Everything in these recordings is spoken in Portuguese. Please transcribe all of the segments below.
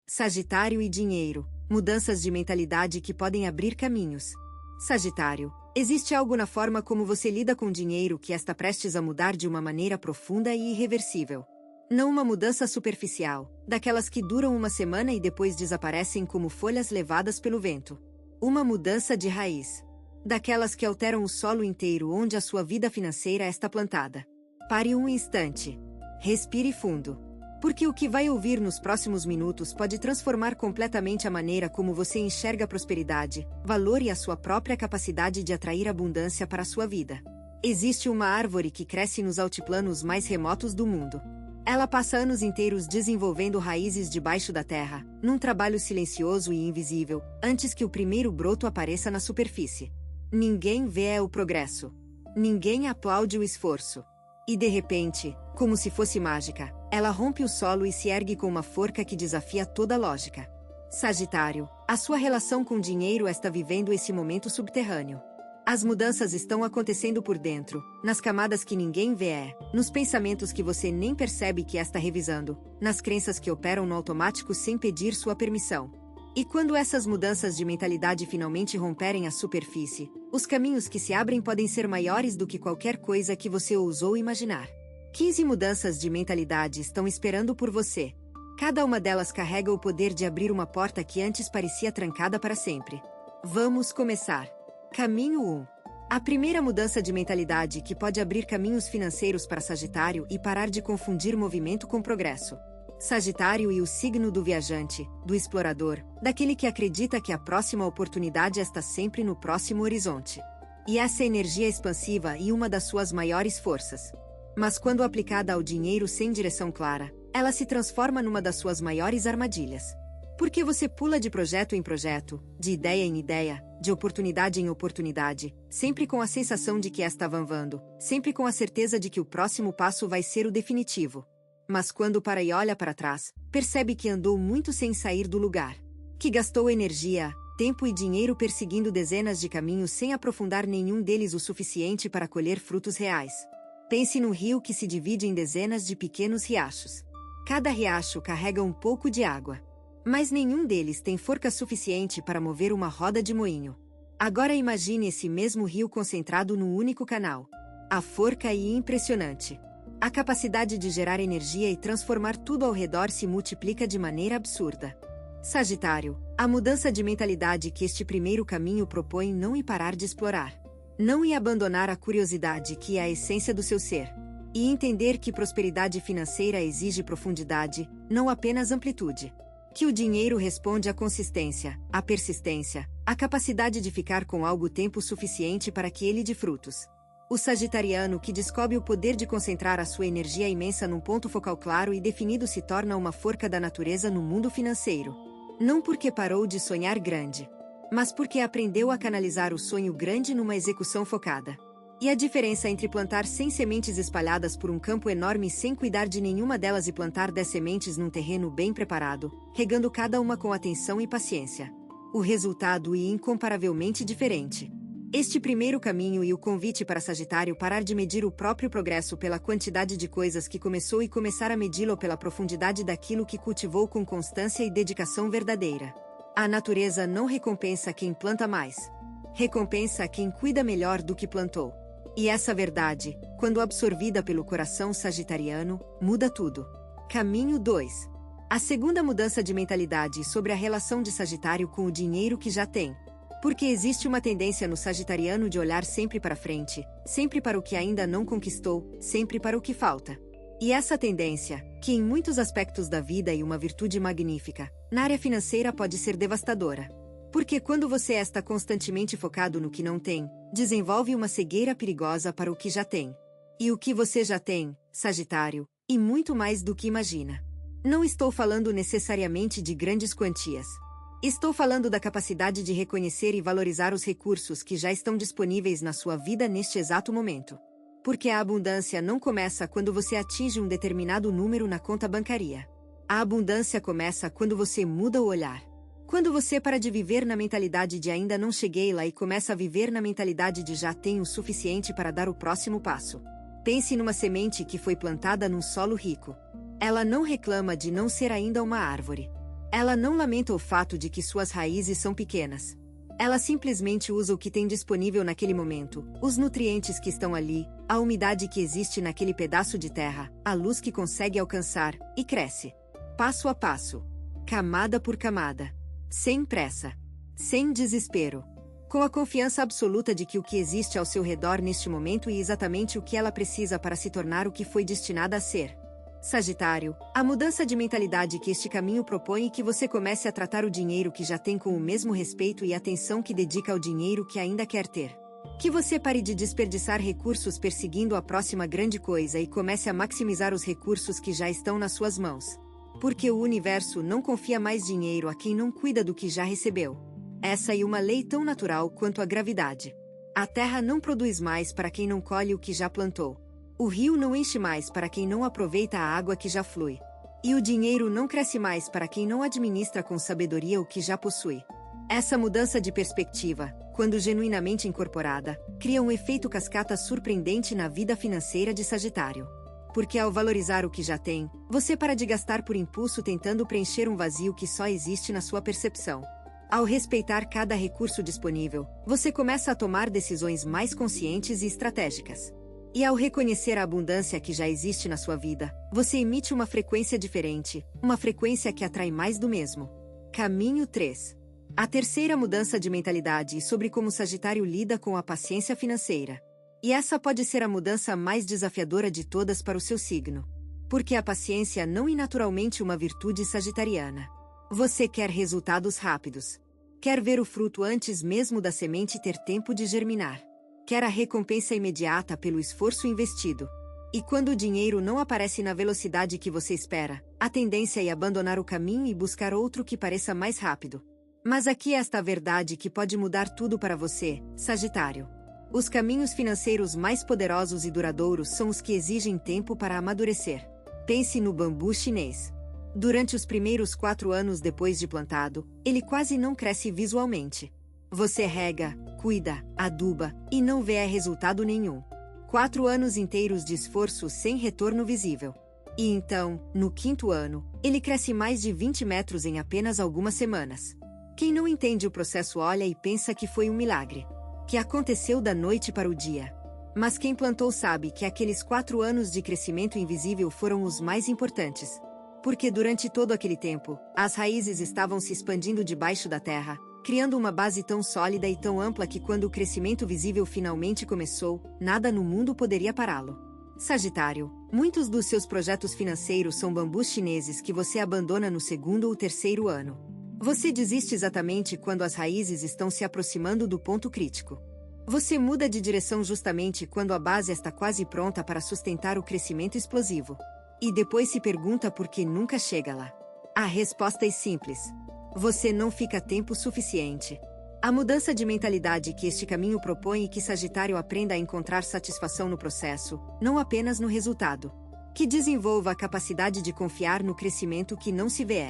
Sagitário e dinheiro. Mudanças de mentalidade que podem abrir caminhos. Sagitário. Existe algo na forma como você lida com o dinheiro que está prestes a mudar de uma maneira profunda e irreversível. Não uma mudança superficial, daquelas que duram uma semana e depois desaparecem como folhas levadas pelo vento. Uma mudança de raiz. Daquelas que alteram o solo inteiro onde a sua vida financeira está plantada. Pare um instante. Respire fundo. Porque o que vai ouvir nos próximos minutos pode transformar completamente a maneira como você enxerga a prosperidade, valor e a sua própria capacidade de atrair abundância para a sua vida. Existe uma árvore que cresce nos altiplanos mais remotos do mundo. Ela passa anos inteiros desenvolvendo raízes debaixo da terra, num trabalho silencioso e invisível, antes que o primeiro broto apareça na superfície. Ninguém vê o progresso. Ninguém aplaude o esforço. E de repente, como se fosse mágica, ela rompe o solo e se ergue com uma forca que desafia toda a lógica. Sagitário, a sua relação com o dinheiro está vivendo esse momento subterrâneo. As mudanças estão acontecendo por dentro, nas camadas que ninguém vê, nos pensamentos que você nem percebe que está revisando, nas crenças que operam no automático sem pedir sua permissão. E quando essas mudanças de mentalidade finalmente romperem a superfície, os caminhos que se abrem podem ser maiores do que qualquer coisa que você ousou imaginar. 15 mudanças de mentalidade estão esperando por você. Cada uma delas carrega o poder de abrir uma porta que antes parecia trancada para sempre. Vamos começar. Caminho 1. A primeira mudança de mentalidade que pode abrir caminhos financeiros para Sagitário e parar de confundir movimento com progresso. Sagitário e o signo do viajante, do explorador, daquele que acredita que a próxima oportunidade está sempre no próximo horizonte. E essa energia expansiva e uma das suas maiores forças. Mas quando aplicada ao dinheiro sem direção clara, ela se transforma numa das suas maiores armadilhas. Porque você pula de projeto em projeto, de ideia em ideia, de oportunidade em oportunidade, sempre com a sensação de que está avançando, sempre com a certeza de que o próximo passo vai ser o definitivo. Mas quando para e olha para trás, percebe que andou muito sem sair do lugar. Que gastou energia, tempo e dinheiro perseguindo dezenas de caminhos sem aprofundar nenhum deles o suficiente para colher frutos reais. Pense num rio que se divide em dezenas de pequenos riachos. Cada riacho carrega um pouco de água. Mas nenhum deles tem força suficiente para mover uma roda de moinho. Agora imagine esse mesmo rio concentrado num único canal. A força é impressionante. A capacidade de gerar energia e transformar tudo ao redor se multiplica de maneira absurda. Sagitário, a mudança de mentalidade que este primeiro caminho propõe não ir parar de explorar. Não ir abandonar a curiosidade que é a essência do seu ser. E entender que prosperidade financeira exige profundidade, não apenas amplitude. Que o dinheiro responde à consistência, à persistência, à capacidade de ficar com algo tempo suficiente para que ele dê frutos. O sagitariano que descobre o poder de concentrar a sua energia imensa num ponto focal claro e definido se torna uma força da natureza no mundo financeiro. Não porque parou de sonhar grande, mas porque aprendeu a canalizar o sonho grande numa execução focada. E a diferença entre plantar 100 sementes espalhadas por um campo enorme sem cuidar de nenhuma delas e plantar 10 sementes num terreno bem preparado, regando cada uma com atenção e paciência. O resultado é incomparavelmente diferente. Este primeiro caminho e o convite para Sagitário parar de medir o próprio progresso pela quantidade de coisas que começou e começar a medi-lo pela profundidade daquilo que cultivou com constância e dedicação verdadeira. A natureza não recompensa quem planta mais. Recompensa quem cuida melhor do que plantou. E essa verdade, quando absorvida pelo coração sagitariano, muda tudo. Caminho 2. A segunda mudança de mentalidade sobre a relação de Sagitário com o dinheiro que já tem. Porque existe uma tendência no sagitariano de olhar sempre para frente, sempre para o que ainda não conquistou, sempre para o que falta. E essa tendência, que em muitos aspectos da vida é uma virtude magnífica, na área financeira pode ser devastadora. Porque quando você está constantemente focado no que não tem, desenvolve uma cegueira perigosa para o que já tem. E o que você já tem, Sagitário, e muito mais do que imagina. Não estou falando necessariamente de grandes quantias. Estou falando da capacidade de reconhecer e valorizar os recursos que já estão disponíveis na sua vida neste exato momento. Porque a abundância não começa quando você atinge um determinado número na conta bancária. A abundância começa quando você muda o olhar. Quando você para de viver na mentalidade de ainda não cheguei lá e começa a viver na mentalidade de já tenho o suficiente para dar o próximo passo. Pense numa semente que foi plantada num solo rico. Ela não reclama de não ser ainda uma árvore. Ela não lamenta o fato de que suas raízes são pequenas. Ela simplesmente usa o que tem disponível naquele momento, os nutrientes que estão ali, a umidade que existe naquele pedaço de terra, a luz que consegue alcançar, e cresce. Passo a passo. Camada por camada. Sem pressa. Sem desespero. Com a confiança absoluta de que o que existe ao seu redor neste momento é exatamente o que ela precisa para se tornar o que foi destinada a ser. Sagitário, a mudança de mentalidade que este caminho propõe é que você comece a tratar o dinheiro que já tem com o mesmo respeito e atenção que dedica ao dinheiro que ainda quer ter. Que você pare de desperdiçar recursos perseguindo a próxima grande coisa e comece a maximizar os recursos que já estão nas suas mãos. Porque o universo não confia mais dinheiro a quem não cuida do que já recebeu. Essa é uma lei tão natural quanto a gravidade. A terra não produz mais para quem não colhe o que já plantou. O rio não enche mais para quem não aproveita a água que já flui. E o dinheiro não cresce mais para quem não administra com sabedoria o que já possui. Essa mudança de perspectiva, quando genuinamente incorporada, cria um efeito cascata surpreendente na vida financeira de Sagitário. Porque ao valorizar o que já tem, você para de gastar por impulso tentando preencher um vazio que só existe na sua percepção. Ao respeitar cada recurso disponível, você começa a tomar decisões mais conscientes e estratégicas. E ao reconhecer a abundância que já existe na sua vida, você emite uma frequência diferente, uma frequência que atrai mais do mesmo. Caminho 3. A terceira mudança de mentalidade sobre como Sagitário lida com a paciência financeira. E essa pode ser a mudança mais desafiadora de todas para o seu signo. Porque a paciência não é naturalmente uma virtude sagitariana. Você quer resultados rápidos. Quer ver o fruto antes mesmo da semente ter tempo de germinar. Quer a recompensa imediata pelo esforço investido. E quando o dinheiro não aparece na velocidade que você espera, a tendência é abandonar o caminho e buscar outro que pareça mais rápido. Mas aqui é esta verdade que pode mudar tudo para você, Sagitário. Os caminhos financeiros mais poderosos e duradouros são os que exigem tempo para amadurecer. Pense no bambu chinês. Durante os primeiros 4 anos depois de plantado, ele quase não cresce visualmente. Você rega, cuida, aduba, e não vê resultado nenhum. 4 anos inteiros de esforço sem retorno visível. E então, no 5º ano, ele cresce mais de 20 metros em apenas algumas semanas. Quem não entende o processo olha e pensa que foi um milagre. Que aconteceu da noite para o dia. Mas quem plantou sabe que aqueles 4 anos de crescimento invisível foram os mais importantes. Porque durante todo aquele tempo, as raízes estavam se expandindo debaixo da terra, criando uma base tão sólida e tão ampla que quando o crescimento visível finalmente começou, nada no mundo poderia pará-lo. Sagitário, muitos dos seus projetos financeiros são bambus chineses que você abandona no 2º ou 3º ano. Você desiste exatamente quando as raízes estão se aproximando do ponto crítico. Você muda de direção justamente quando a base está quase pronta para sustentar o crescimento explosivo. E depois se pergunta por que nunca chega lá. A resposta é simples. Você não fica tempo suficiente. A mudança de mentalidade que este caminho propõe é que Sagitário aprenda a encontrar satisfação no processo, não apenas no resultado. Que desenvolva a capacidade de confiar no crescimento que não se vê.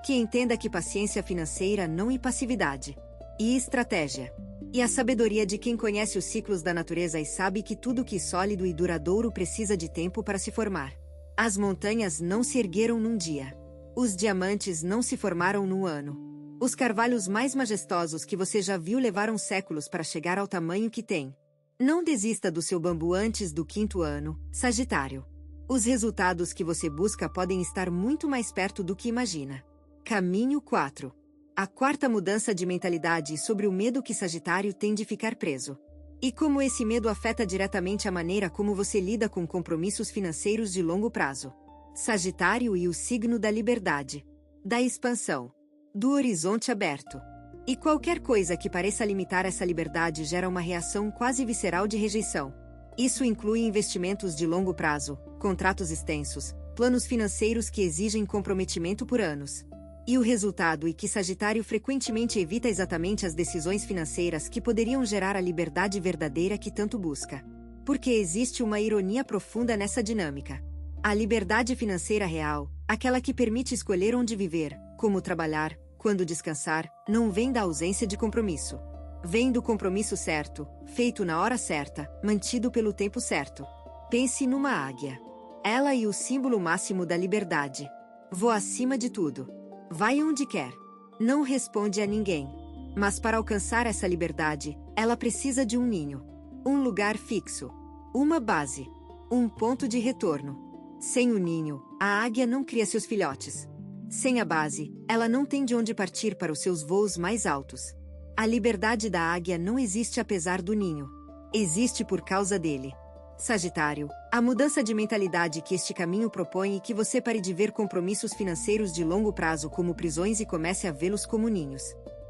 Que entenda que paciência financeira não é passividade. E estratégia. E a sabedoria de quem conhece os ciclos da natureza e sabe que tudo que é sólido e duradouro precisa de tempo para se formar. As montanhas não se ergueram num dia. Os diamantes não se formaram num ano. Os carvalhos mais majestosos que você já viu levaram séculos para chegar ao tamanho que tem. Não desista do seu bambu antes do 5º ano, Sagitário. Os resultados que você busca podem estar muito mais perto do que imagina. Caminho 4. A 4ª mudança de mentalidade sobre o medo que Sagitário tem de ficar preso. E como esse medo afeta diretamente a maneira como você lida com compromissos financeiros de longo prazo. Sagitário e o signo da liberdade, da expansão, do horizonte aberto. E qualquer coisa que pareça limitar essa liberdade gera uma reação quase visceral de rejeição. Isso inclui investimentos de longo prazo, contratos extensos, planos financeiros que exigem comprometimento por anos. E o resultado é que Sagitário frequentemente evita exatamente as decisões financeiras que poderiam gerar a liberdade verdadeira que tanto busca. Porque existe uma ironia profunda nessa dinâmica. A liberdade financeira real, aquela que permite escolher onde viver, como trabalhar, quando descansar, não vem da ausência de compromisso. Vem do compromisso certo, feito na hora certa, mantido pelo tempo certo. Pense numa águia. Ela é o símbolo máximo da liberdade. Voa acima de tudo. Vai onde quer. Não responde a ninguém. Mas para alcançar essa liberdade, ela precisa de um ninho. Um lugar fixo. Uma base. Um ponto de retorno. Sem o ninho, a águia não cria seus filhotes. Sem a base, ela não tem de onde partir para os seus voos mais altos. A liberdade da águia não existe apesar do ninho. Existe por causa dele. Sagitário, a mudança de mentalidade que este caminho propõe é que você pare de ver compromissos financeiros de longo prazo como prisões e comece a vê-los como ninhos.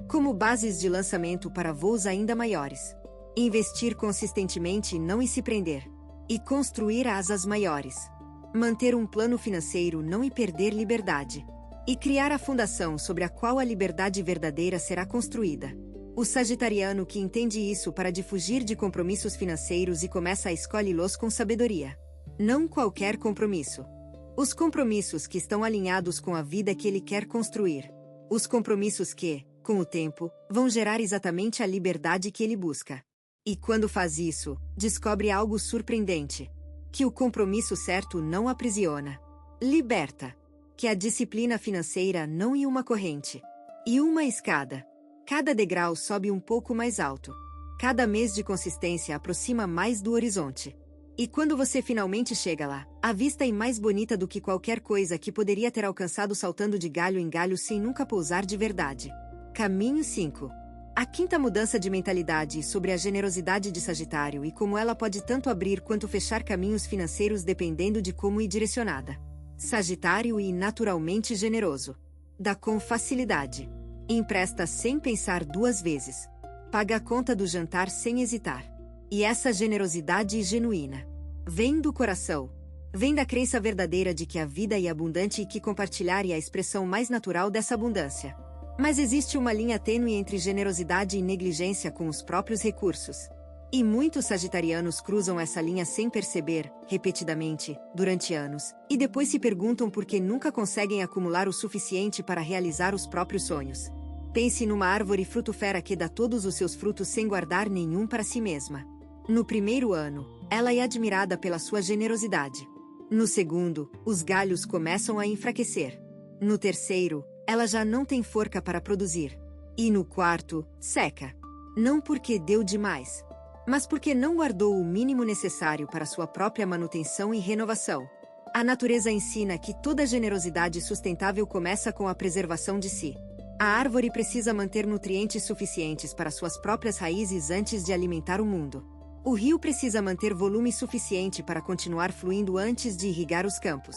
Como bases de lançamento para voos ainda maiores. Investir consistentemente não e se prender. E construir asas maiores. Manter um plano financeiro não e perder liberdade. E criar a fundação sobre a qual a liberdade verdadeira será construída. O sagitariano que entende isso para de fugir de compromissos financeiros e começa a escolhe-los com sabedoria. Não qualquer compromisso. Os compromissos que estão alinhados com a vida que ele quer construir. Os compromissos que, com o tempo, vão gerar exatamente a liberdade que ele busca. E quando faz isso, descobre algo surpreendente. Que o compromisso certo não aprisiona. Liberta. Que a disciplina financeira não é uma corrente. E uma escada. Cada degrau sobe um pouco mais alto. Cada mês de consistência aproxima mais do horizonte. E quando você finalmente chega lá, a vista é mais bonita do que qualquer coisa que poderia ter alcançado saltando de galho em galho sem nunca pousar de verdade. Caminho 5. A quinta mudança de mentalidade sobre a generosidade de Sagitário e como ela pode tanto abrir quanto fechar caminhos financeiros dependendo de como é direcionada. Sagitário e naturalmente generoso. Dá com facilidade. Empresta sem pensar duas vezes. Paga a conta do jantar sem hesitar. E essa generosidade genuína vem do coração. Vem da crença verdadeira de que a vida é abundante e que compartilhar é a expressão mais natural dessa abundância. Mas existe uma linha tênue entre generosidade e negligência com os próprios recursos. E muitos sagitarianos cruzam essa linha sem perceber, repetidamente, durante anos, e depois se perguntam por que nunca conseguem acumular o suficiente para realizar os próprios sonhos. Pense numa árvore frutífera que dá todos os seus frutos sem guardar nenhum para si mesma. No primeiro ano, ela é admirada pela sua generosidade. No segundo, os galhos começam a enfraquecer. No terceiro, ela já não tem forca para produzir. E no quarto, seca. Não porque deu demais, mas porque não guardou o mínimo necessário para sua própria manutenção e renovação. A natureza ensina que toda generosidade sustentável começa com a preservação de si. A árvore precisa manter nutrientes suficientes para suas próprias raízes antes de alimentar o mundo. O rio precisa manter volume suficiente para continuar fluindo antes de irrigar os campos.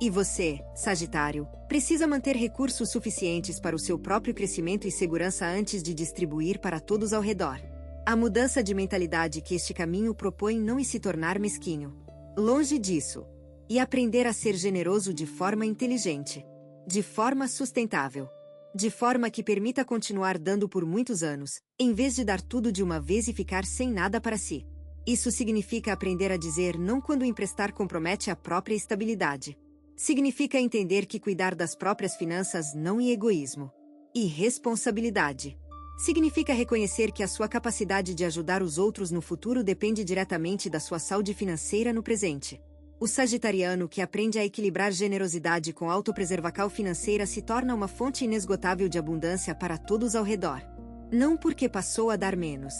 E você, Sagitário, precisa manter recursos suficientes para o seu próprio crescimento e segurança antes de distribuir para todos ao redor. A mudança de mentalidade que este caminho propõe não é se tornar mesquinho. Longe disso. E aprender a ser generoso de forma inteligente. De forma sustentável. De forma que permita continuar dando por muitos anos, em vez de dar tudo de uma vez e ficar sem nada para si. Isso significa aprender a dizer não quando emprestar compromete a própria estabilidade. Significa entender que cuidar das próprias finanças não é egoísmo. E responsabilidade. Significa reconhecer que a sua capacidade de ajudar os outros no futuro depende diretamente da sua saúde financeira no presente. O sagitariano que aprende a equilibrar generosidade com autopreservação financeira se torna uma fonte inesgotável de abundância para todos ao redor. Não porque passou a dar menos,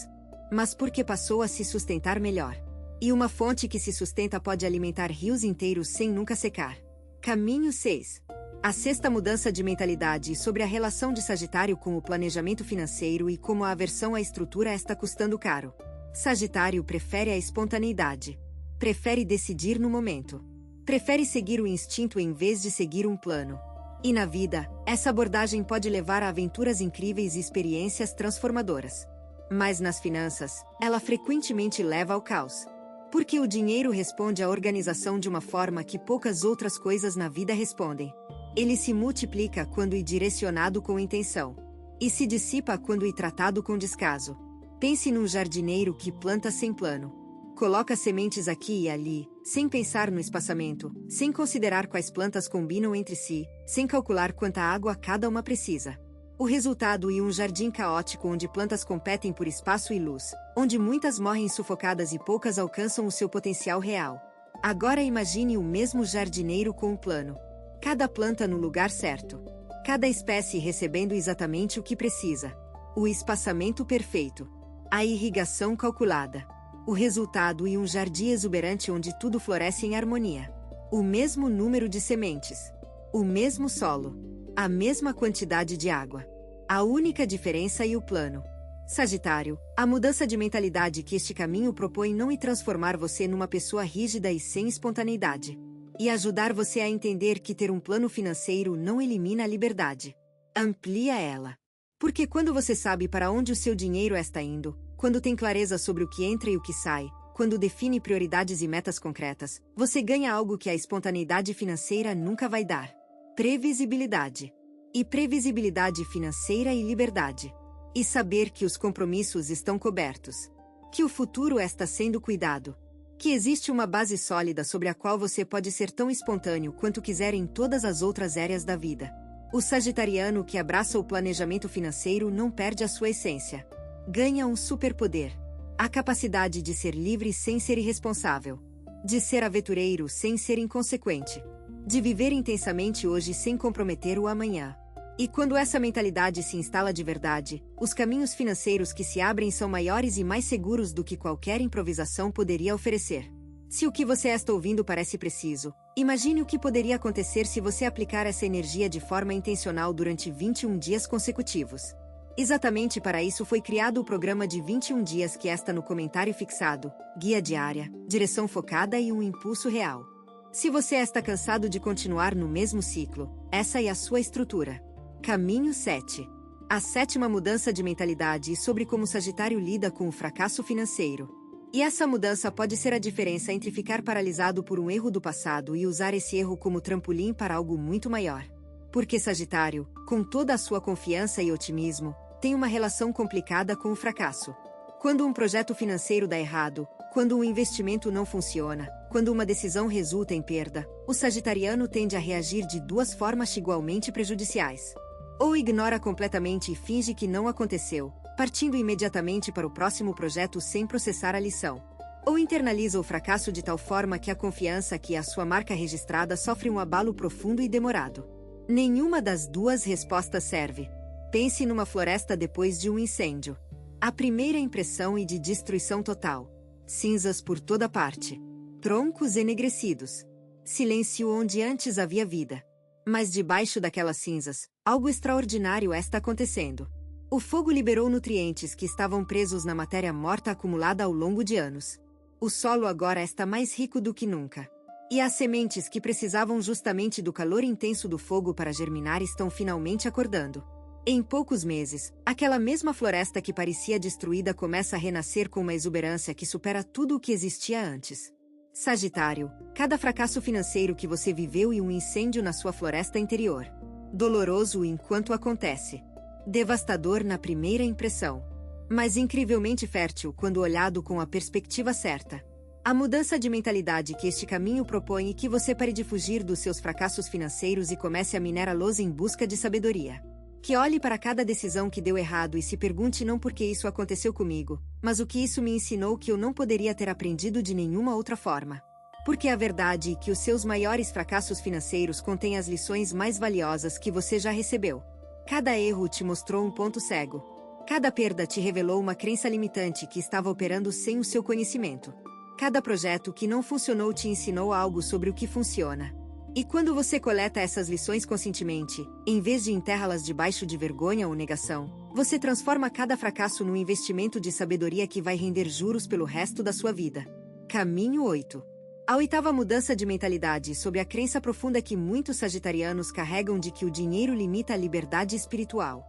mas porque passou a se sustentar melhor. E uma fonte que se sustenta pode alimentar rios inteiros sem nunca secar. Caminho 6. A sexta mudança de mentalidade sobre a relação de Sagitário com o planejamento financeiro e como a aversão à estrutura está custando caro. Sagitário prefere a espontaneidade. Prefere decidir no momento. Prefere seguir o instinto em vez de seguir um plano. E na vida, essa abordagem pode levar a aventuras incríveis e experiências transformadoras. Mas nas finanças, ela frequentemente leva ao caos. Porque o dinheiro responde à organização de uma forma que poucas outras coisas na vida respondem. Ele se multiplica quando é direcionado com intenção. E se dissipa quando é tratado com descaso. Pense num jardineiro que planta sem plano. Coloca sementes aqui e ali, sem pensar no espaçamento, sem considerar quais plantas combinam entre si, sem calcular quanta água cada uma precisa. O resultado é um jardim caótico onde plantas competem por espaço e luz, onde muitas morrem sufocadas e poucas alcançam o seu potencial real. Agora imagine o mesmo jardineiro com um plano. Cada planta no lugar certo. Cada espécie recebendo exatamente o que precisa. O espaçamento perfeito. A irrigação calculada. O resultado e um jardim exuberante onde tudo floresce em harmonia. O mesmo número de sementes. O mesmo solo. A mesma quantidade de água. A única diferença e o plano. Sagitário, a mudança de mentalidade que este caminho propõe não é transformar você numa pessoa rígida e sem espontaneidade. E ajudar você a entender que ter um plano financeiro não elimina a liberdade. Amplia ela. Porque quando você sabe para onde o seu dinheiro está indo, quando tem clareza sobre o que entra e o que sai, quando define prioridades e metas concretas, você ganha algo que a espontaneidade financeira nunca vai dar. Previsibilidade. E previsibilidade financeira e liberdade. E saber que os compromissos estão cobertos. Que o futuro está sendo cuidado. Que existe uma base sólida sobre a qual você pode ser tão espontâneo quanto quiser em todas as outras áreas da vida. O sagitariano que abraça o planejamento financeiro não perde a sua essência. Ganha um superpoder. A capacidade de ser livre sem ser irresponsável. De ser aventureiro sem ser inconsequente. De viver intensamente hoje sem comprometer o amanhã. E quando essa mentalidade se instala de verdade, os caminhos financeiros que se abrem são maiores e mais seguros do que qualquer improvisação poderia oferecer. Se o que você está ouvindo parece preciso, imagine o que poderia acontecer se você aplicar essa energia de forma intencional durante 21 dias consecutivos. Exatamente para isso foi criado o programa de 21 dias que está no comentário fixado, guia diária, direção focada e um impulso real. Se você está cansado de continuar no mesmo ciclo, essa é a sua estrutura. Caminho 7. A sétima mudança de mentalidade sobre como o Sagitário lida com o fracasso financeiro. E essa mudança pode ser a diferença entre ficar paralisado por um erro do passado e usar esse erro como trampolim para algo muito maior. Porque Sagitário, com toda a sua confiança e otimismo, tem uma relação complicada com o fracasso. Quando um projeto financeiro dá errado, quando um investimento não funciona, quando uma decisão resulta em perda, o sagitariano tende a reagir de duas formas igualmente prejudiciais. Ou ignora completamente e finge que não aconteceu, partindo imediatamente para o próximo projeto sem processar a lição. Ou internaliza o fracasso de tal forma que a confiança que é a sua marca registrada sofre um abalo profundo e demorado. Nenhuma das duas respostas serve. Pense numa floresta depois de um incêndio. A primeira impressão é de destruição total. Cinzas por toda parte. Troncos enegrecidos. Silêncio onde antes havia vida. Mas debaixo daquelas cinzas, algo extraordinário está acontecendo. O fogo liberou nutrientes que estavam presos na matéria morta acumulada ao longo de anos. O solo agora está mais rico do que nunca. E as sementes que precisavam justamente do calor intenso do fogo para germinar estão finalmente acordando. Em poucos meses, aquela mesma floresta que parecia destruída começa a renascer com uma exuberância que supera tudo o que existia antes. Sagitário, cada fracasso financeiro que você viveu e um incêndio na sua floresta interior. Doloroso enquanto acontece. Devastador na primeira impressão. Mas incrivelmente fértil quando olhado com a perspectiva certa. A mudança de mentalidade que este caminho propõe é que você pare de fugir dos seus fracassos financeiros e comece a minerá-los em busca de sabedoria. Que olhe para cada decisão que deu errado e se pergunte não por que isso aconteceu comigo, mas o que isso me ensinou que eu não poderia ter aprendido de nenhuma outra forma. Porque a verdade é que os seus maiores fracassos financeiros contêm as lições mais valiosas que você já recebeu. Cada erro te mostrou um ponto cego. Cada perda te revelou uma crença limitante que estava operando sem o seu conhecimento. Cada projeto que não funcionou te ensinou algo sobre o que funciona. E quando você coleta essas lições conscientemente, em vez de enterrá-las debaixo de vergonha ou negação, você transforma cada fracasso num investimento de sabedoria que vai render juros pelo resto da sua vida. Caminho 8. A oitava mudança de mentalidade sobre a crença profunda que muitos sagitarianos carregam de que o dinheiro limita a liberdade espiritual.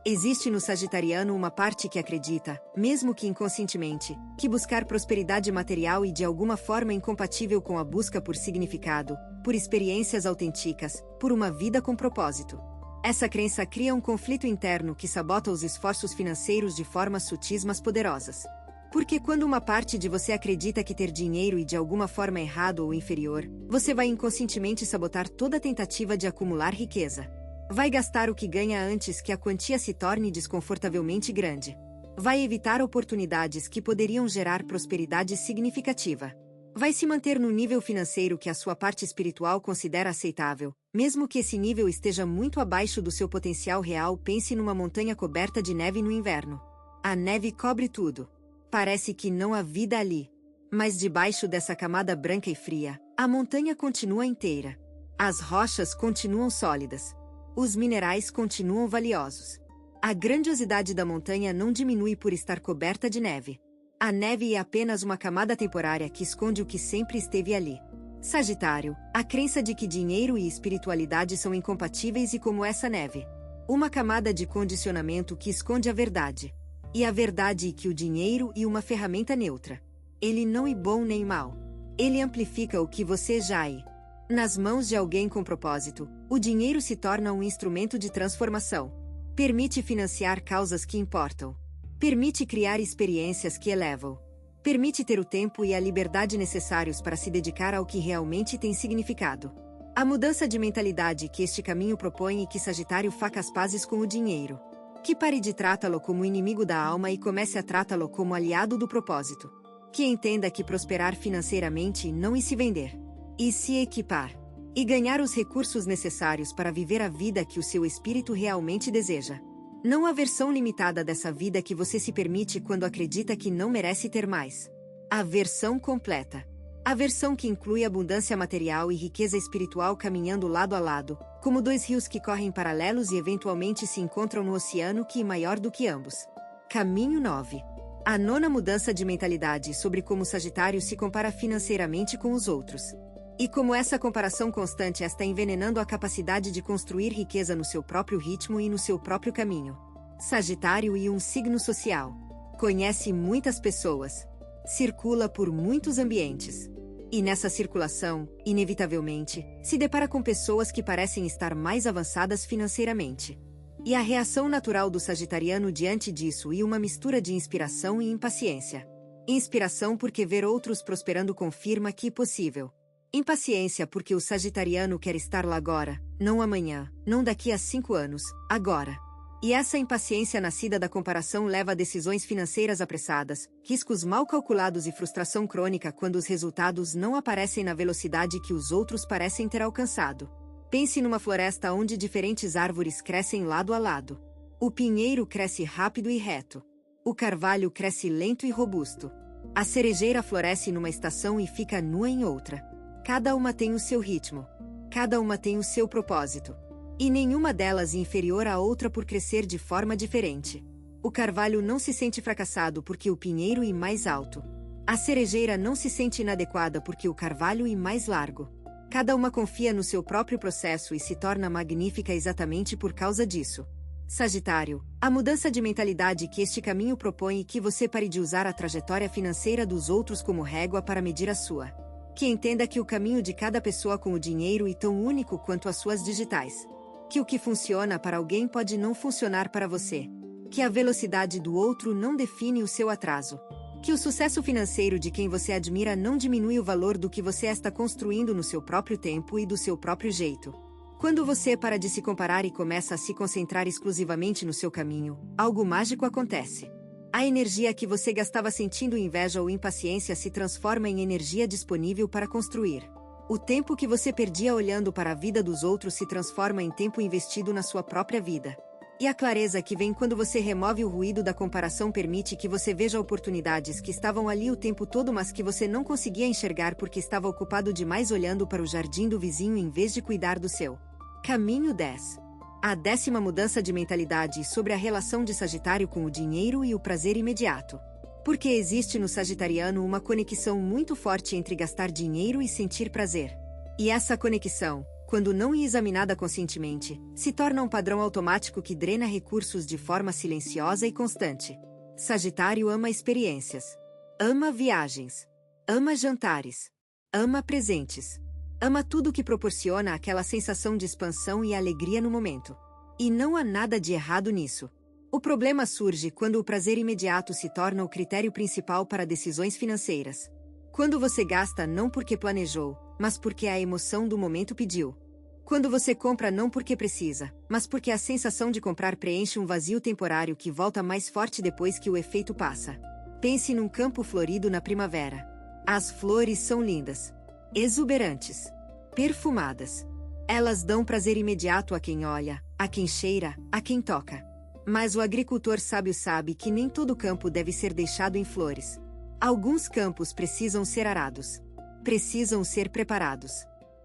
Existe no sagitariano uma parte que acredita, mesmo que inconscientemente, que buscar prosperidade material e de alguma forma incompatível com a busca por significado, por experiências autênticas, por uma vida com propósito. Essa crença cria um conflito interno que sabota os esforços financeiros de formas sutis mas poderosas. Porque quando uma parte de você acredita que ter dinheiro é de alguma forma errado ou inferior, você vai inconscientemente sabotar toda tentativa de acumular riqueza. Vai gastar o que ganha antes que a quantia se torne desconfortavelmente grande. Vai evitar oportunidades que poderiam gerar prosperidade significativa. Vai se manter no nível financeiro que a sua parte espiritual considera aceitável, mesmo que esse nível esteja muito abaixo do seu potencial real. Pense numa montanha coberta de neve no inverno. A neve cobre tudo. Parece que não há vida ali. Mas debaixo dessa camada branca e fria, a montanha continua inteira. As rochas continuam sólidas. Os minerais continuam valiosos. A grandiosidade da montanha não diminui por estar coberta de neve. A neve é apenas uma camada temporária que esconde o que sempre esteve ali. Sagitário, a crença de que dinheiro e espiritualidade são incompatíveis e como essa neve. Uma camada de condicionamento que esconde a verdade. E a verdade é que o dinheiro é uma ferramenta neutra. Ele não é bom nem mal. Ele amplifica o que você já é. Nas mãos de alguém com propósito, o dinheiro se torna um instrumento de transformação. Permite financiar causas que importam. Permite criar experiências que elevam. Permite ter o tempo e a liberdade necessários para se dedicar ao que realmente tem significado. A mudança de mentalidade que este caminho propõe e que Sagitário faça as pazes com o dinheiro. Que pare de tratá-lo como inimigo da alma e comece a tratá-lo como aliado do propósito. Que entenda que prosperar financeiramente não é se vender. E se equipar. E ganhar os recursos necessários para viver a vida que o seu espírito realmente deseja. Não a versão limitada dessa vida que você se permite quando acredita que não merece ter mais. A versão completa. A versão que inclui abundância material e riqueza espiritual caminhando lado a lado, como dois rios que correm paralelos e eventualmente se encontram no oceano que é maior do que ambos. Caminho 9. A nona mudança de mentalidade sobre como Sagitário se compara financeiramente com os outros. E como essa comparação constante está envenenando a capacidade de construir riqueza no seu próprio ritmo e no seu próprio caminho. Sagitário e um signo social. Conhece muitas pessoas. Circula por muitos ambientes. E nessa circulação, inevitavelmente, se depara com pessoas que parecem estar mais avançadas financeiramente. E a reação natural do sagitariano diante disso é uma mistura de inspiração e impaciência. Inspiração porque ver outros prosperando confirma que é possível. Impaciência porque o sagitariano quer estar lá agora, não amanhã, não daqui a 5 anos, agora. E essa impaciência nascida da comparação leva a decisões financeiras apressadas, riscos mal calculados e frustração crônica quando os resultados não aparecem na velocidade que os outros parecem ter alcançado. Pense numa floresta onde diferentes árvores crescem lado a lado. O pinheiro cresce rápido e reto. O carvalho cresce lento e robusto. A cerejeira floresce numa estação e fica nua em outra. Cada uma tem o seu ritmo. Cada uma tem o seu propósito. E nenhuma delas é inferior à outra por crescer de forma diferente. O carvalho não se sente fracassado porque o pinheiro é mais alto. A cerejeira não se sente inadequada porque o carvalho é mais largo. Cada uma confia no seu próprio processo e se torna magnífica exatamente por causa disso. Sagitário, a mudança de mentalidade que este caminho propõe é que você pare de usar a trajetória financeira dos outros como régua para medir a sua. Que entenda que o caminho de cada pessoa com o dinheiro é tão único quanto as suas digitais. Que o que funciona para alguém pode não funcionar para você. Que a velocidade do outro não define o seu atraso. Que o sucesso financeiro de quem você admira não diminui o valor do que você está construindo no seu próprio tempo e do seu próprio jeito. Quando você para de se comparar e começa a se concentrar exclusivamente no seu caminho, algo mágico acontece. A energia que você gastava sentindo inveja ou impaciência se transforma em energia disponível para construir. O tempo que você perdia olhando para a vida dos outros se transforma em tempo investido na sua própria vida. E a clareza que vem quando você remove o ruído da comparação permite que você veja oportunidades que estavam ali o tempo todo, mas que você não conseguia enxergar porque estava ocupado demais olhando para o jardim do vizinho em vez de cuidar do seu. Caminho 10. A 10ª mudança de mentalidade sobre a relação de Sagitário com o dinheiro e o prazer imediato. Porque existe no sagitariano uma conexão muito forte entre gastar dinheiro e sentir prazer. E essa conexão, quando não é examinada conscientemente, se torna um padrão automático que drena recursos de forma silenciosa e constante. Sagitário ama experiências. Ama viagens. Ama jantares. Ama presentes. Ama tudo que proporciona aquela sensação de expansão e alegria no momento. E não há nada de errado nisso. O problema surge quando o prazer imediato se torna o critério principal para decisões financeiras. Quando você gasta não porque planejou, mas porque a emoção do momento pediu. Quando você compra não porque precisa, mas porque a sensação de comprar preenche um vazio temporário que volta mais forte depois que o efeito passa. Pense num campo florido na primavera. As flores são lindas, exuberantes, perfumadas. Elas dão prazer imediato a quem olha, a quem cheira, a quem toca. Mas o agricultor sábio sabe que nem todo campo deve ser deixado em flores. Alguns campos precisam ser arados. Precisam ser preparados.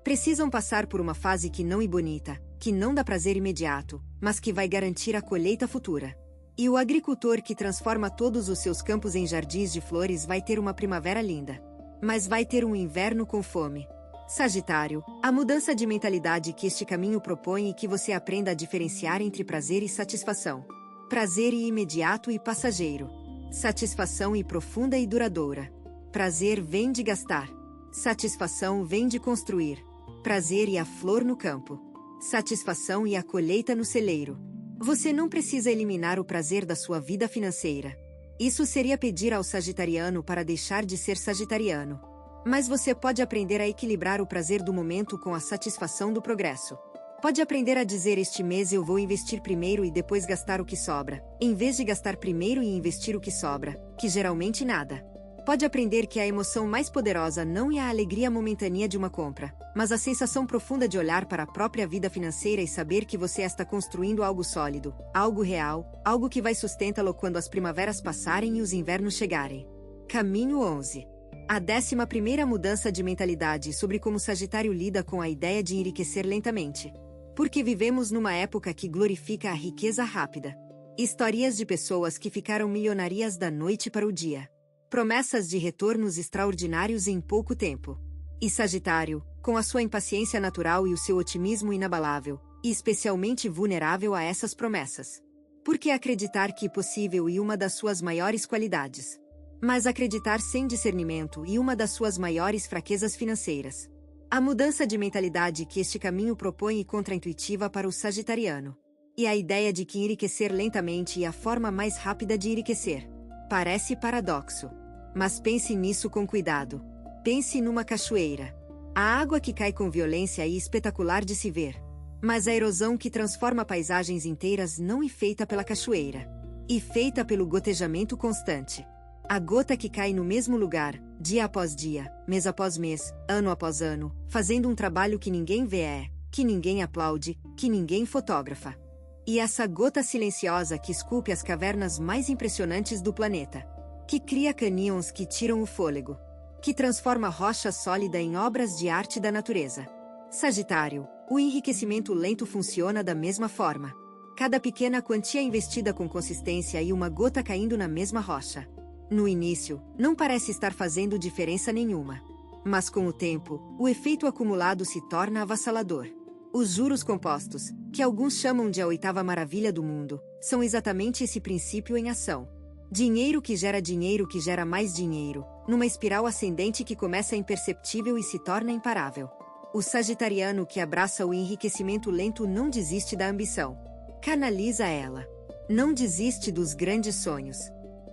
Precisam passar por uma fase que não é bonita, que não dá prazer imediato, mas que vai garantir a colheita futura. E o agricultor que transforma todos os seus campos em jardins de flores vai ter uma primavera linda. Mas vai ter um inverno com fome. Sagitário, a mudança de mentalidade que este caminho propõe é que você aprenda a diferenciar entre prazer e satisfação. Prazer e imediato e passageiro. Satisfação e profunda e duradoura. Prazer vem de gastar. Satisfação vem de construir. Prazer e a flor no campo. Satisfação e a colheita no celeiro. Você não precisa eliminar o prazer da sua vida financeira. Isso seria pedir ao sagitariano para deixar de ser sagitariano. Mas você pode aprender a equilibrar o prazer do momento com a satisfação do progresso. Pode aprender a dizer: este mês eu vou investir primeiro e depois gastar o que sobra, em vez de gastar primeiro e investir o que sobra, que geralmente nada. Pode aprender que a emoção mais poderosa não é a alegria momentânea de uma compra, mas a sensação profunda de olhar para a própria vida financeira e saber que você está construindo algo sólido, algo real, algo que vai sustentá-lo quando as primaveras passarem e os invernos chegarem. Caminho 11. A 11ª mudança de mentalidade sobre como Sagitário lida com a ideia de enriquecer lentamente. Porque vivemos numa época que glorifica a riqueza rápida. Histórias de pessoas que ficaram milionárias da noite para o dia. Promessas de retornos extraordinários em pouco tempo. E Sagitário, com a sua impaciência natural e o seu otimismo inabalável, e especialmente vulnerável a essas promessas. Porque acreditar que é possível é uma das suas maiores qualidades. Mas acreditar sem discernimento é uma das suas maiores fraquezas financeiras. A mudança de mentalidade que este caminho propõe é contraintuitiva para o sagitariano. E a ideia de que enriquecer lentamente é a forma mais rápida de enriquecer. Parece paradoxo. Mas pense nisso com cuidado. Pense numa cachoeira. A água que cai com violência é espetacular de se ver. Mas a erosão que transforma paisagens inteiras não é feita pela cachoeira. É feita pelo gotejamento constante. A gota que cai no mesmo lugar, dia após dia, mês após mês, ano após ano, fazendo um trabalho que ninguém vê, que ninguém aplaude, que ninguém fotografa. E essa gota silenciosa que esculpe as cavernas mais impressionantes do planeta. Que cria canyons que tiram o fôlego. Que transforma rocha sólida em obras de arte da natureza. Sagitário, o enriquecimento lento funciona da mesma forma. Cada pequena quantia investida com consistência e uma gota caindo na mesma rocha. No início, não parece estar fazendo diferença nenhuma. Mas com o tempo, o efeito acumulado se torna avassalador. Os juros compostos, que alguns chamam de a 8ª maravilha do mundo, são exatamente esse princípio em ação. Dinheiro que gera mais dinheiro, numa espiral ascendente que começa imperceptível e se torna imparável. O sagitariano que abraça o enriquecimento lento não desiste da ambição. Canaliza ela. Não desiste dos grandes sonhos.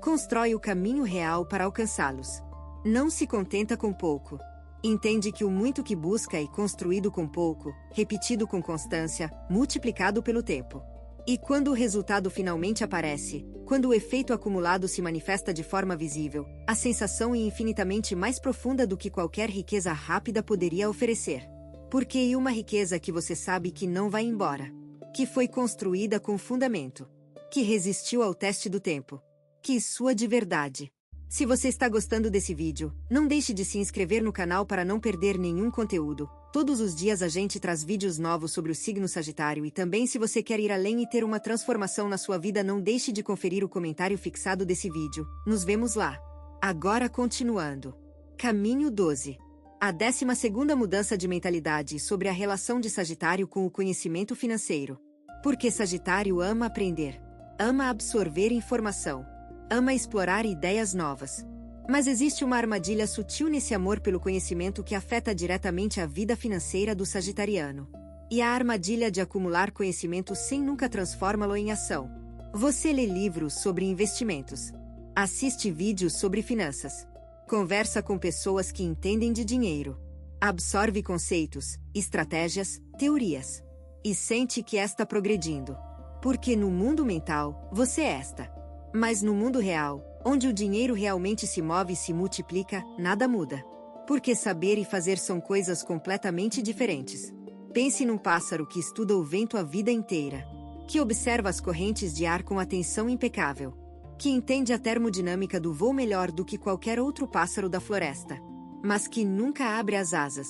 Constrói o caminho real para alcançá-los. Não se contenta com pouco. Entende que o muito que busca é construído com pouco, repetido com constância, multiplicado pelo tempo. E quando o resultado finalmente aparece, quando o efeito acumulado se manifesta de forma visível, a sensação é infinitamente mais profunda do que qualquer riqueza rápida poderia oferecer. Porque é uma riqueza que você sabe que não vai embora. Que foi construída com fundamento. Que resistiu ao teste do tempo. Que é sua de verdade. Se você está gostando desse vídeo, não deixe de se inscrever no canal para não perder nenhum conteúdo. Todos os dias a gente traz vídeos novos sobre o signo Sagitário e também se você quer ir além e ter uma transformação na sua vida, não deixe de conferir o comentário fixado desse vídeo. Nos vemos lá. Agora continuando. Caminho 12. A 12ª mudança de mentalidade sobre a relação de Sagitário com o conhecimento financeiro. Porque Sagitário ama aprender. Ama absorver informação. Ama explorar ideias novas. Mas existe uma armadilha sutil nesse amor pelo conhecimento que afeta diretamente a vida financeira do sagitariano. E a armadilha de acumular conhecimento sem nunca transformá-lo em ação. Você lê livros sobre investimentos. Assiste vídeos sobre finanças. Conversa com pessoas que entendem de dinheiro. Absorve conceitos, estratégias, teorias. E sente que está progredindo. Porque no mundo mental, você está. Mas no mundo real, Onde o dinheiro realmente se move e se multiplica, nada muda. Porque saber e fazer são coisas completamente diferentes. Pense num pássaro que estuda o vento a vida inteira, que observa as correntes de ar com atenção impecável, que entende a termodinâmica do voo melhor do que qualquer outro pássaro da floresta, mas que nunca abre as asas.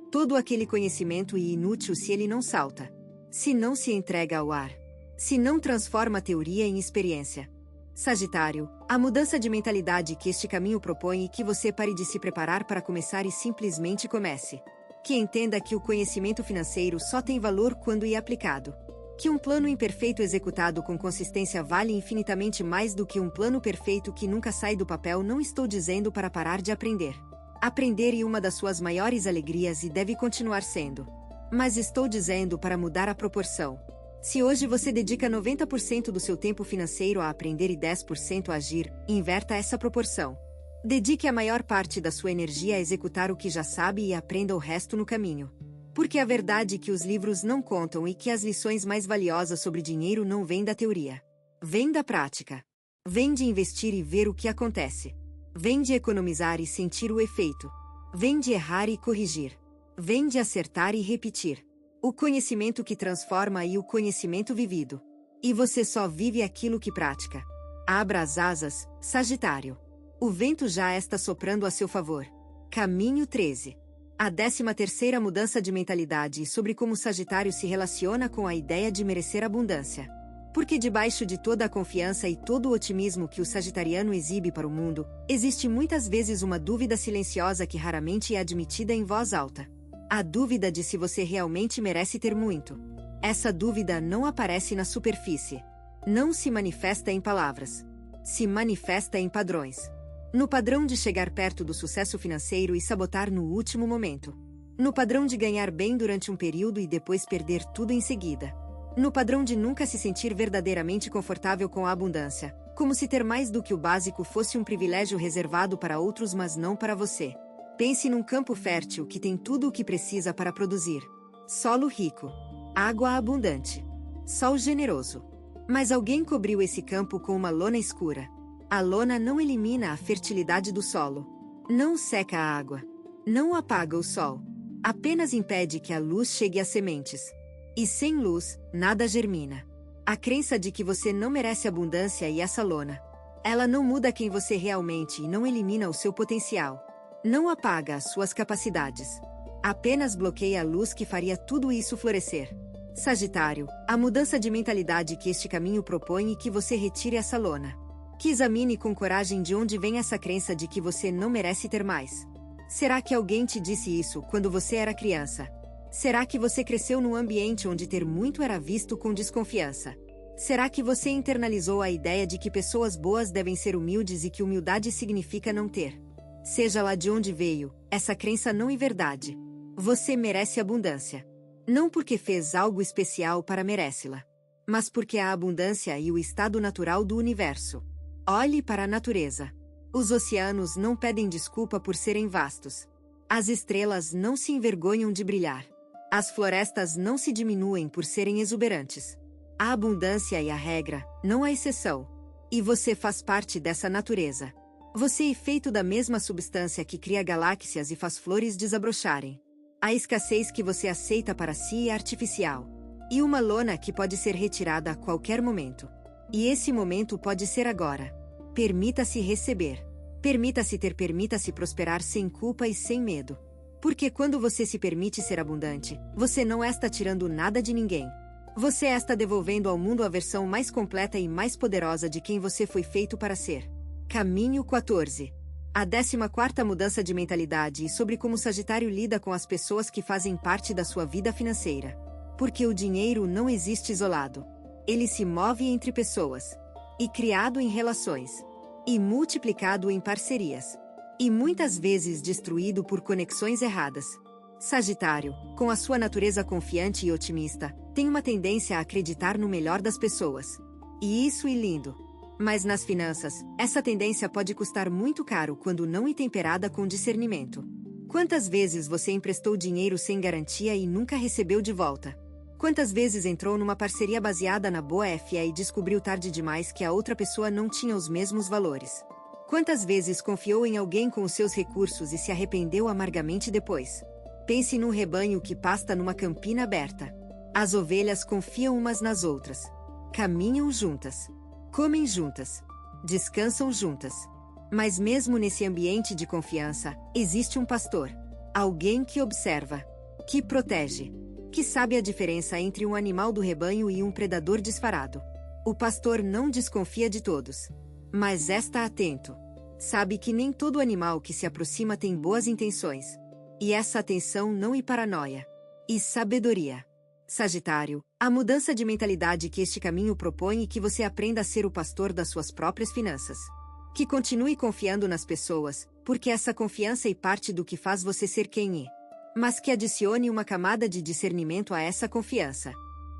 Todo aquele conhecimento é inútil se ele não salta, se não se entrega ao ar, se não transforma a teoria em experiência. Sagitário, a mudança de mentalidade que este caminho propõe é que você pare de se preparar para começar e simplesmente comece. Que entenda que o conhecimento financeiro só tem valor quando é aplicado. Que um plano imperfeito executado com consistência vale infinitamente mais do que um plano perfeito que nunca sai do papel. Não estou dizendo para parar de aprender. Aprender é uma das suas maiores alegrias e deve continuar sendo. Mas estou dizendo para mudar a proporção. Se hoje você dedica 90% do seu tempo financeiro a aprender e 10% a agir, inverta essa proporção. Dedique a maior parte da sua energia a executar o que já sabe e aprenda o resto no caminho. Porque a verdade é que os livros não contam e que as lições mais valiosas sobre dinheiro não vêm da teoria. Vêm da prática. Vêm de investir e ver o que acontece. Vêm de economizar e sentir o efeito. Vêm de errar e corrigir. Vêm de acertar e repetir. O conhecimento que transforma e o conhecimento vivido. E você só vive aquilo que pratica. Abra as asas, Sagitário. O vento já está soprando a seu favor. Caminho 13. A 13ª mudança de mentalidade sobre como o Sagitário se relaciona com a ideia de merecer abundância. Porque debaixo de toda a confiança e todo o otimismo que o sagitariano exibe para o mundo, existe muitas vezes uma dúvida silenciosa que raramente é admitida em voz alta. A dúvida de se você realmente merece ter muito. Essa dúvida não aparece na superfície. Não se manifesta em palavras. Se manifesta em padrões. No padrão de chegar perto do sucesso financeiro e sabotar no último momento. No padrão de ganhar bem durante um período e depois perder tudo em seguida. No padrão de nunca se sentir verdadeiramente confortável com a abundância, como se ter mais do que o básico fosse um privilégio reservado para outros, mas não para você. Pense num campo fértil que tem tudo o que precisa para produzir. Solo rico. Água abundante. Sol generoso. Mas alguém cobriu esse campo com uma lona escura. A lona não elimina a fertilidade do solo. Não seca a água. Não apaga o sol. Apenas impede que a luz chegue às sementes. E sem luz, nada germina. A crença de que você não merece abundância e essa lona. Ela não muda quem você realmente e não elimina o seu potencial. Não apaga as suas capacidades. Apenas bloqueia a luz que faria tudo isso florescer. Sagitário, a mudança de mentalidade que este caminho propõe é que você retire essa lona. Que examine com coragem de onde vem essa crença de que você não merece ter mais. Será que alguém te disse isso quando você era criança? Será que você cresceu num ambiente onde ter muito era visto com desconfiança? Será que você internalizou a ideia de que pessoas boas devem ser humildes e que humildade significa não ter? Seja lá de onde veio, essa crença não é verdade. Você merece abundância. Não porque fez algo especial para merecê-la, mas porque a abundância é o estado natural do universo. Olhe para a natureza. Os oceanos não pedem desculpa por serem vastos. As estrelas não se envergonham de brilhar. As florestas não se diminuem por serem exuberantes. A abundância é a regra, não a exceção. E você faz parte dessa natureza. Você é feito da mesma substância que cria galáxias e faz flores desabrocharem. A escassez que você aceita para si é artificial. E uma lona que pode ser retirada a qualquer momento. E esse momento pode ser agora. Permita-se receber. Permita-se ter, permita-se prosperar sem culpa e sem medo. Porque quando você se permite ser abundante, você não está tirando nada de ninguém. Você está devolvendo ao mundo a versão mais completa e mais poderosa de quem você foi feito para ser. Caminho 14. A 14ª mudança de mentalidade sobre como o Sagitário lida com as pessoas que fazem parte da sua vida financeira. Porque o dinheiro não existe isolado. Ele se move entre pessoas. E criado em relações. E multiplicado em parcerias. E muitas vezes destruído por conexões erradas. Sagitário, com a sua natureza confiante e otimista, tem uma tendência a acreditar no melhor das pessoas. E isso é lindo. Mas nas finanças, essa tendência pode custar muito caro quando não é temperada com discernimento. Quantas vezes você emprestou dinheiro sem garantia e nunca recebeu de volta? Quantas vezes entrou numa parceria baseada na boa fé e descobriu tarde demais que a outra pessoa não tinha os mesmos valores? Quantas vezes confiou em alguém com os seus recursos e se arrependeu amargamente depois? Pense num rebanho que pasta numa campina aberta. As ovelhas confiam umas nas outras. Caminham juntas. Comem juntas. Descansam juntas. Mas mesmo nesse ambiente de confiança, existe um pastor. Alguém que observa. Que protege. Que sabe a diferença entre um animal do rebanho e um predador disfarado. O pastor não desconfia de todos. Mas está atento. Sabe que nem todo animal que se aproxima tem boas intenções. E essa atenção não é paranoia. E sabedoria. Sagitário, a mudança de mentalidade que este caminho propõe é que você aprenda a ser o pastor das suas próprias finanças. Que continue confiando nas pessoas, porque essa confiança é parte do que faz você ser quem é. Mas que adicione uma camada de discernimento a essa confiança.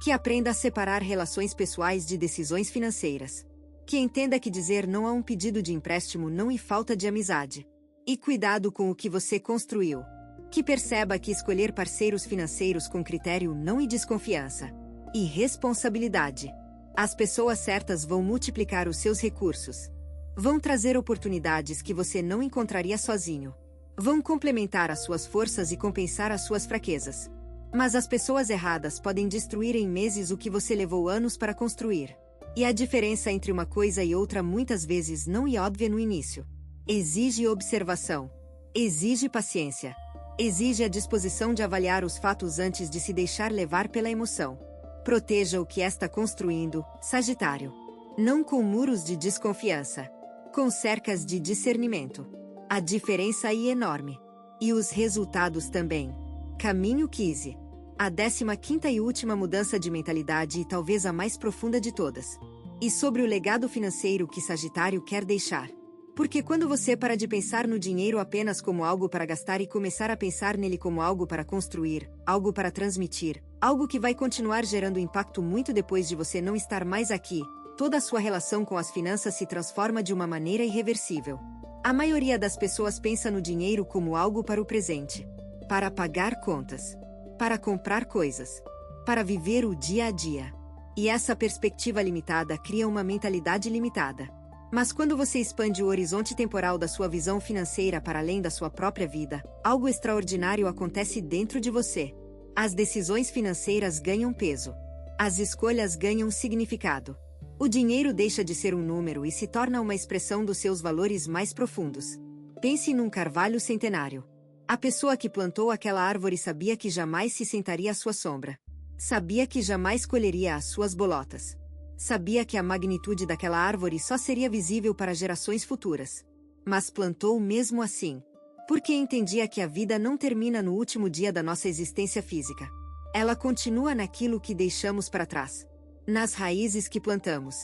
Que aprenda a separar relações pessoais de decisões financeiras. Que entenda que dizer não a um pedido de empréstimo não é falta de amizade. E cuidado com o que você construiu. Que perceba que escolher parceiros financeiros com critério não é desconfiança. E responsabilidade. As pessoas certas vão multiplicar os seus recursos. Vão trazer oportunidades que você não encontraria sozinho. Vão complementar as suas forças e compensar as suas fraquezas. Mas as pessoas erradas podem destruir em meses o que você levou anos para construir. E a diferença entre uma coisa e outra muitas vezes não é óbvia no início. Exige observação. Exige paciência. Exige a disposição de avaliar os fatos antes de se deixar levar pela emoção. Proteja o que está construindo, Sagitário. Não com muros de desconfiança. Com cercas de discernimento. A diferença é enorme. E os resultados também. Caminho 15. A 15ª e última mudança de mentalidade e talvez a mais profunda de todas. E sobre o legado financeiro que Sagitário quer deixar. Porque quando você para de pensar no dinheiro apenas como algo para gastar e começar a pensar nele como algo para construir, algo para transmitir, algo que vai continuar gerando impacto muito depois de você não estar mais aqui, toda a sua relação com as finanças se transforma de uma maneira irreversível. A maioria das pessoas pensa no dinheiro como algo para o presente. Para pagar contas. Para comprar coisas. Para viver o dia a dia. E essa perspectiva limitada cria uma mentalidade limitada. Mas quando você expande o horizonte temporal da sua visão financeira para além da sua própria vida, algo extraordinário acontece dentro de você. As decisões financeiras ganham peso. As escolhas ganham significado. O dinheiro deixa de ser um número e se torna uma expressão dos seus valores mais profundos. Pense num carvalho centenário. A pessoa que plantou aquela árvore sabia que jamais se sentaria à sua sombra. Sabia que jamais colheria as suas bolotas. Sabia que a magnitude daquela árvore só seria visível para gerações futuras. Mas plantou mesmo assim. Porque entendia que a vida não termina no último dia da nossa existência física. Ela continua naquilo que deixamos para trás. Nas raízes que plantamos.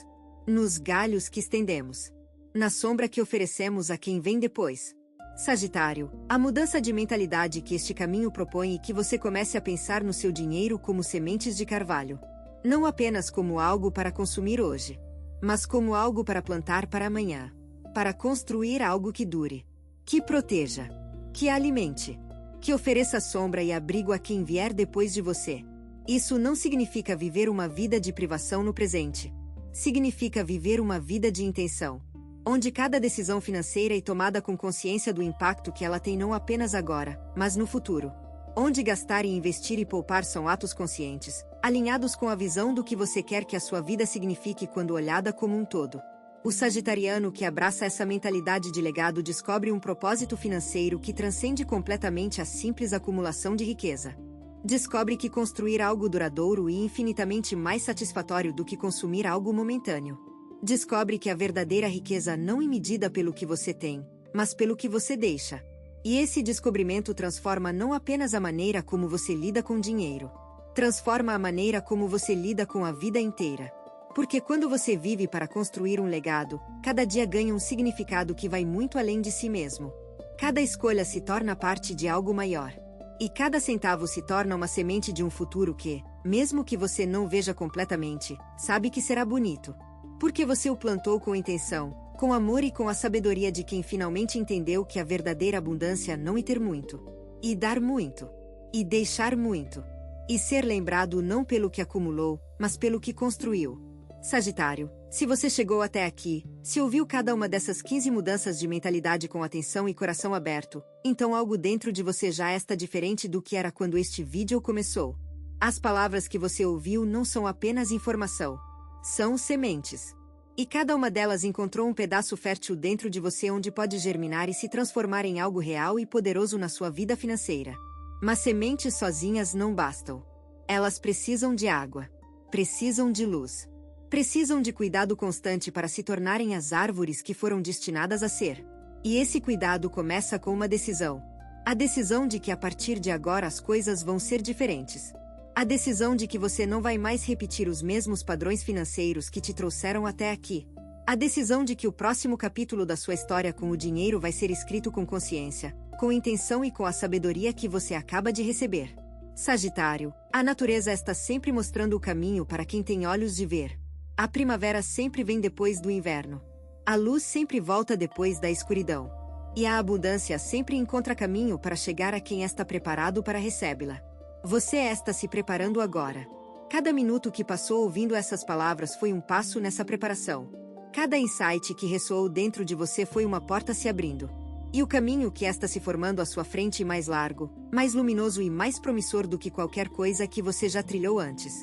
Nos galhos que estendemos. Na sombra que oferecemos a quem vem depois. Sagitário, a mudança de mentalidade que este caminho propõe é que você comece a pensar no seu dinheiro como sementes de carvalho. Não apenas como algo para consumir hoje, mas como algo para plantar para amanhã. Para construir algo que dure. Que proteja. Que alimente. Que ofereça sombra e abrigo a quem vier depois de você. Isso não significa viver uma vida de privação no presente. Significa viver uma vida de intenção. Onde cada decisão financeira é tomada com consciência do impacto que ela tem não apenas agora, mas no futuro. Onde gastar e investir e poupar são atos conscientes, alinhados com a visão do que você quer que a sua vida signifique quando olhada como um todo. O sagitariano que abraça essa mentalidade de legado descobre um propósito financeiro que transcende completamente a simples acumulação de riqueza. Descobre que construir algo duradouro é infinitamente mais satisfatório do que consumir algo momentâneo. Descobre que a verdadeira riqueza não é medida pelo que você tem, mas pelo que você deixa. E esse descobrimento transforma não apenas a maneira como você lida com dinheiro. Transforma a maneira como você lida com a vida inteira. Porque quando você vive para construir um legado, cada dia ganha um significado que vai muito além de si mesmo. Cada escolha se torna parte de algo maior. E cada centavo se torna uma semente de um futuro que, mesmo que você não veja completamente, sabe que será bonito. Porque você o plantou com intenção, com amor e com a sabedoria de quem finalmente entendeu que a verdadeira abundância não é ter muito. E dar muito. E deixar muito. E ser lembrado não pelo que acumulou, mas pelo que construiu. Sagitário, Se você chegou até aqui, se ouviu cada uma dessas 15 mudanças de mentalidade com atenção e coração aberto, então algo dentro de você já está diferente do que era quando este vídeo começou. As palavras que você ouviu não são apenas informação. São sementes. E cada uma delas encontrou um pedaço fértil dentro de você onde pode germinar e se transformar em algo real e poderoso na sua vida financeira. Mas sementes sozinhas não bastam. Elas precisam de água. Precisam de luz. Precisam de cuidado constante para se tornarem as árvores que foram destinadas a ser. E esse cuidado começa com uma decisão. A decisão de que a partir de agora as coisas vão ser diferentes. A decisão de que você não vai mais repetir os mesmos padrões financeiros que te trouxeram até aqui. A decisão de que o próximo capítulo da sua história com o dinheiro vai ser escrito com consciência, com intenção e com a sabedoria que você acaba de receber. Sagitário, a natureza está sempre mostrando o caminho para quem tem olhos de ver. A primavera sempre vem depois do inverno. A luz sempre volta depois da escuridão. E a abundância sempre encontra caminho para chegar a quem está preparado para recebê-la. Você está se preparando agora. Cada minuto que passou ouvindo essas palavras foi um passo nessa preparação. Cada insight que ressoou dentro de você foi uma porta se abrindo. E o caminho que está se formando à sua frente mais largo, mais luminoso e mais promissor do que qualquer coisa que você já trilhou antes.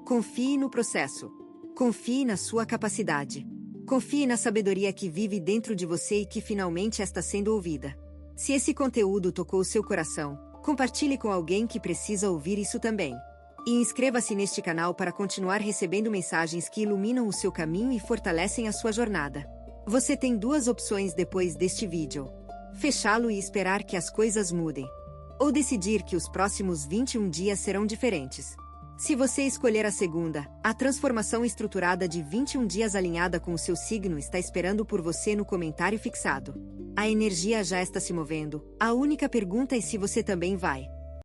Confie no processo. Confie na sua capacidade. Confie na sabedoria que vive dentro de você e que finalmente está sendo ouvida. Se esse conteúdo tocou o seu coração, compartilhe com alguém que precisa ouvir isso também. E inscreva-se neste canal para continuar recebendo mensagens que iluminam o seu caminho e fortalecem a sua jornada. Você tem duas opções depois deste vídeo: fechá-lo e esperar que as coisas mudem, ou decidir que os próximos 21 dias serão diferentes. Se você escolher a segunda, a transformação estruturada de 21 dias alinhada com o seu signo está esperando por você no comentário fixado. A energia já está se movendo, a única pergunta é se você também vai.